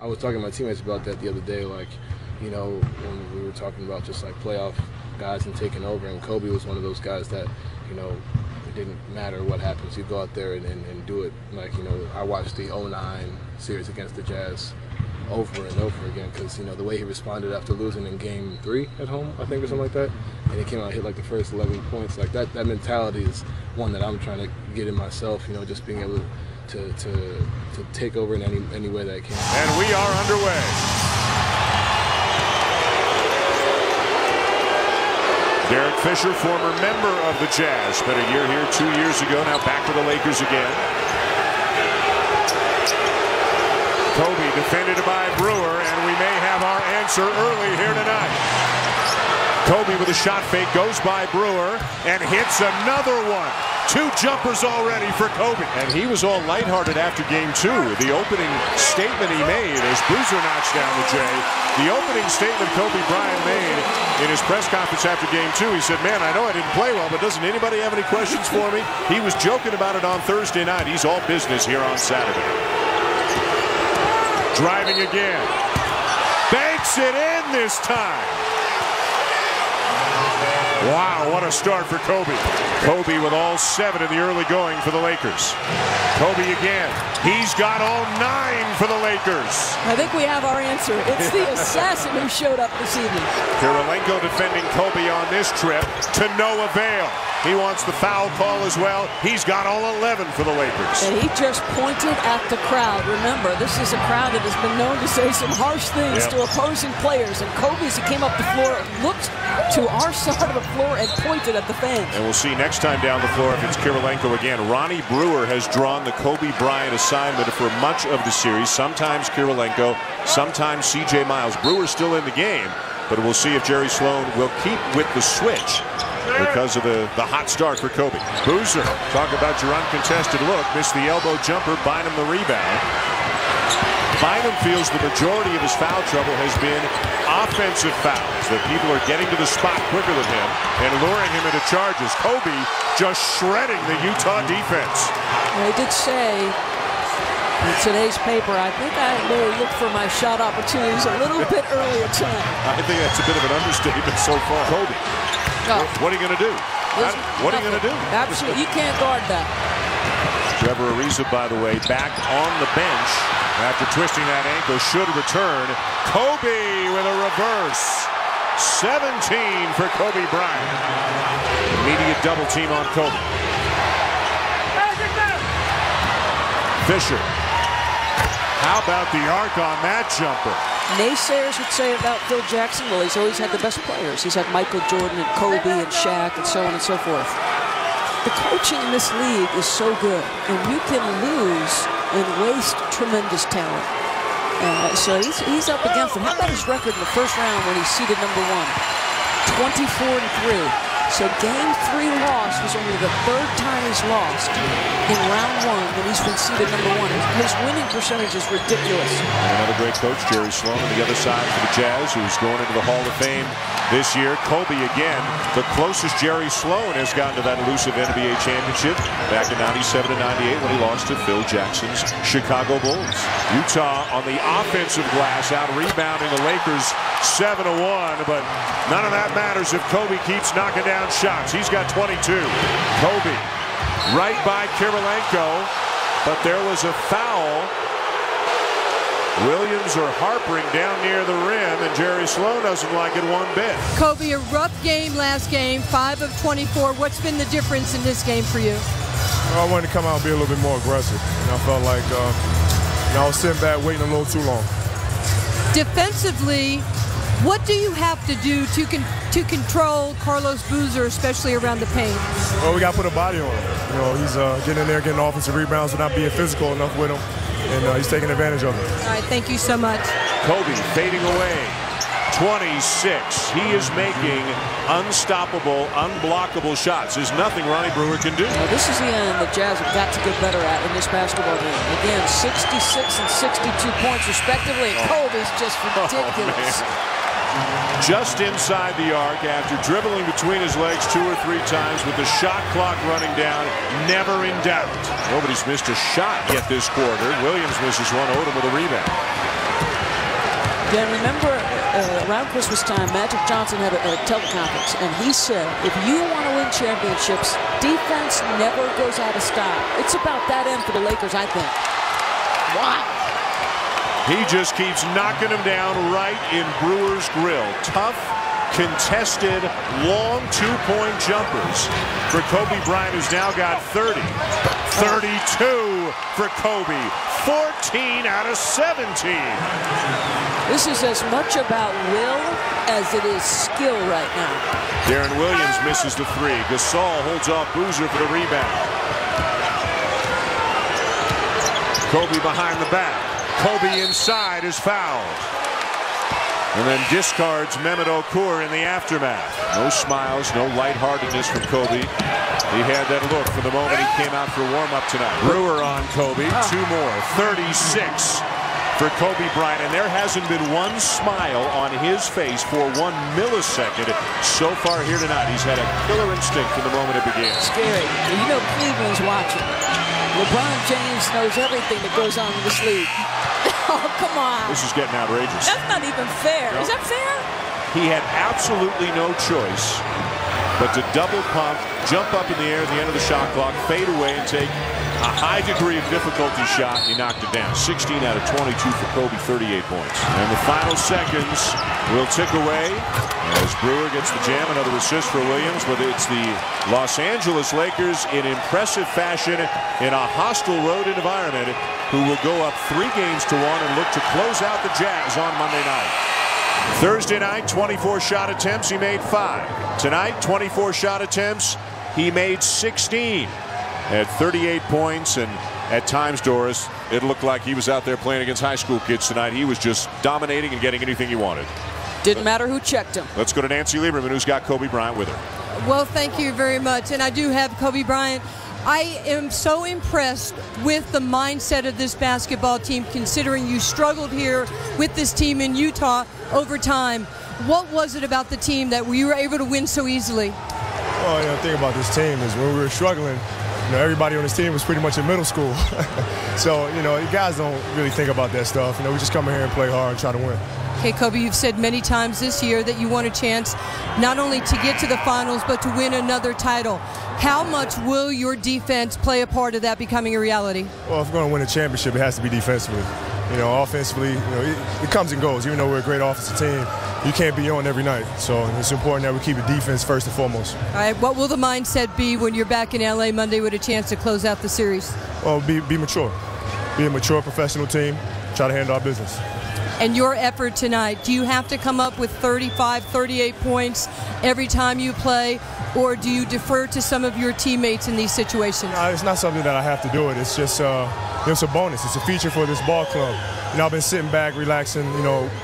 I was talking to my teammates about that the other day, like, you know, when we were talking about just like playoff guys and taking over, and Kobe was one of those guys that, you know, it didn't matter what happens, you go out there and do it. Like, you know, I watched the 2009 series against the Jazz over and over again because, you know, the way he responded after losing in game 3 at home, I think, or something like that, and he came out and hit like the first 11 points. Like that mentality is one that I'm trying to get in myself, you know, just being able to take over in any way that I can. And we are underway. Derek Fisher, former member of the Jazz, spent a year here 2 years ago, now back to the Lakers again. Kobe defended by Brewer, and we may have our answer early here tonight. Kobe with a shot fake goes by Brewer and hits another one. 2 jumpers already for Kobe. And he was all lighthearted after game 2. The opening statement he made as Boozer knocks down the J. The opening statement Kobe Bryant made in his press conference after game 2, he said, man, I know I didn't play well, but doesn't anybody have any questions for me? He was joking about it on Thursday night. He's all business here on Saturday. Driving again. Banks it in this time. Wow, what a start for Kobe. Kobe with all 7 in the early going for the Lakers. Kobe again. He's got all 9 for the Lakers. I think we have our answer. It's the assassin who showed up this evening. Kirilenko defending Kobe on this trip to no avail. He wants the foul call as well. He's got all 11 for the Lakers. And he just pointed at the crowd. Remember, this is a crowd that has been known to say some harsh things to opposing players. And Kobe, as he came up the floor, looked to our side of the floor and pointed at the fans. And we'll see next time down the floor if it's Kirilenko again. Ronnie Brewer has drawn the Kobe Bryant assignment for much of the series. Sometimes Kirilenko, sometimes C.J. Miles. Brewer's still in the game, but we'll see if Jerry Sloan will keep with the switch because of the hot start for Kobe. Boozer, talk about your uncontested look. Missed the elbow jumper, Bynum the rebound. Bynum feels the majority of his foul trouble has been offensive fouls, that people are getting to the spot quicker than him and luring him into charges. Kobe just shredding the Utah defense. I did say in today's paper, I think I may look for my shot opportunities a little bit earlier tonight. I think that's a bit of an understatement so far. Kobe, what are you going to do? What are you going to do? Absolutely, you can't guard that. Trevor Ariza, by the way, back on the bench after twisting that ankle, should return. Kobe with a reverse. 17 for Kobe Bryant. Immediate double team on Kobe. Fisher. How about the arc on that jumper? Naysayers would say about Phil Jackson, well, he's always had the best players. He's had Michael Jordan and Kobe and Shaq and so on and so forth. The coaching in this league is so good, and you can lose and waste tremendous talent. So he's up against him. How about his record in the first round when he's seeded number 1? 24-3. So game 3 loss was only the 3rd time he's lost in round 1 when he's been seeded number 1. His winning percentage is ridiculous. And another great coach, Jerry Sloan, on the other side for the Jazz, who's going into the Hall of Fame this year. Kobe again, the closest Jerry Sloan has gotten to that elusive NBA championship back in 97 and 98 when he lost to Phil Jackson's Chicago Bulls. Utah on the offensive glass, out rebounding the Lakers 7-1, but none of that matters if Kobe keeps knocking down shots. He's got 22. Kobe right by Kirilenko, but there was a foul. Williams or Harpering down near the rim, and Jerry Sloan doesn't like it one bit. Kobe, a rough game last game, 5 of 24. What's been the difference in this game for you? I wanted to come out and be a little bit more aggressive. And I felt like I was sitting back waiting a little too long. Defensively, what do you have to do to control Carlos Boozer, especially around the paint? Well, we got to put a body on him. You know, he's getting in there, getting offensive rebounds without being physical enough with him, and he's taking advantage of it. All right, thank you so much. Kobe fading away. 26. He is making unstoppable, unblockable shots. There's nothing Ronnie Brewer can do. Well, this is the end the Jazz have got to get better at in this basketball game. Again, 66 and 62 points respectively. Kobe's just ridiculous. Just inside the arc after dribbling between his legs 2 or 3 times with the shot clock running down, never in doubt. Nobody's missed a shot yet this quarter. Williams misses one. Odom with a rebound. Yeah, remember around Christmas time, Magic Johnson had a teleconference, and he said, if you want to win championships, defense never goes out of style. It's about that end for the Lakers, I think. Wow. He just keeps knocking them down right in Brewer's grill. Tough, contested, long two-point jumpers for Kobe Bryant, who's now got 30. 32 for Kobe. 14 out of 17. This is as much about will as it is skill right now. Darren Williams misses the three. Gasol holds off Boozer for the rebound. Kobe behind the back. Kobe inside is fouled. And then discards Mehmet Okur in the aftermath. No smiles, no lightheartedness from Kobe. He had that look from the moment he came out for warm-up tonight. Brewer on Kobe, two more, 36 for Kobe Bryant. And there hasn't been one smile on his face for 1 millisecond so far here tonight. He's had a killer instinct from the moment it began. Scary. You know Cleveland's watching. LeBron James knows everything that goes on in this league. Oh, come on. This is getting outrageous. That's not even fair. No. Is that fair? He had absolutely no choice but to double pump, jump up in the air at the end of the shot clock, fade away, and take a high degree of difficulty shot, and he knocked it down. 16 out of 22 for Kobe, 38 points. And the final seconds will tick away as Brewer gets the jam. Another assist for Williams, but it's the Los Angeles Lakers in impressive fashion in a hostile road environment who will go up 3 games to 1 and look to close out the Jazz on Monday night. Thursday night, 24 shot attempts, he made 5. Tonight, 24 shot attempts, he made 16. At 38 points, and at times, Doris, it looked like he was out there playing against high school kids tonight. He was just dominating and getting anything he wanted. Didn't matter who checked him. Let's go to Nancy Lieberman, who's got Kobe Bryant with her. Well, thank you very much. And I do have Kobe Bryant. I am so impressed with the mindset of this basketball team, considering you struggled here with this team in Utah over time. What was it about the team that you were able to win so easily? Well, the thing about this team is when we were struggling, everybody on this team was pretty much in middle school. So, you guys don't really think about that stuff. We just come in here and play hard and try to win. Okay, Kobe, you've said many times this year that you want a chance not only to get to the finals, but to win another title. How much will your defense play a part of that becoming a reality? Well, if we're going to win a championship, it has to be defensively. Offensively, it comes and goes. Even though we're a great offensive team, you can't be on every night. So it's important that we keep the defense first and foremost. All right, what will the mindset be when you're back in LA Monday with a chance to close out the series? Well, be mature. Be a mature professional team. Try to handle our business. And your effort tonight, do you have to come up with 35, 38 points every time you play, or do you defer to some of your teammates in these situations? No, it's not something that I have to do it. It's just it's a bonus. It's a feature for this ball club. I've been sitting back, relaxing,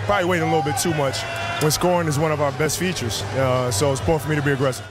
probably waiting a little bit too much when scoring is one of our best features. So it's important for me to be aggressive.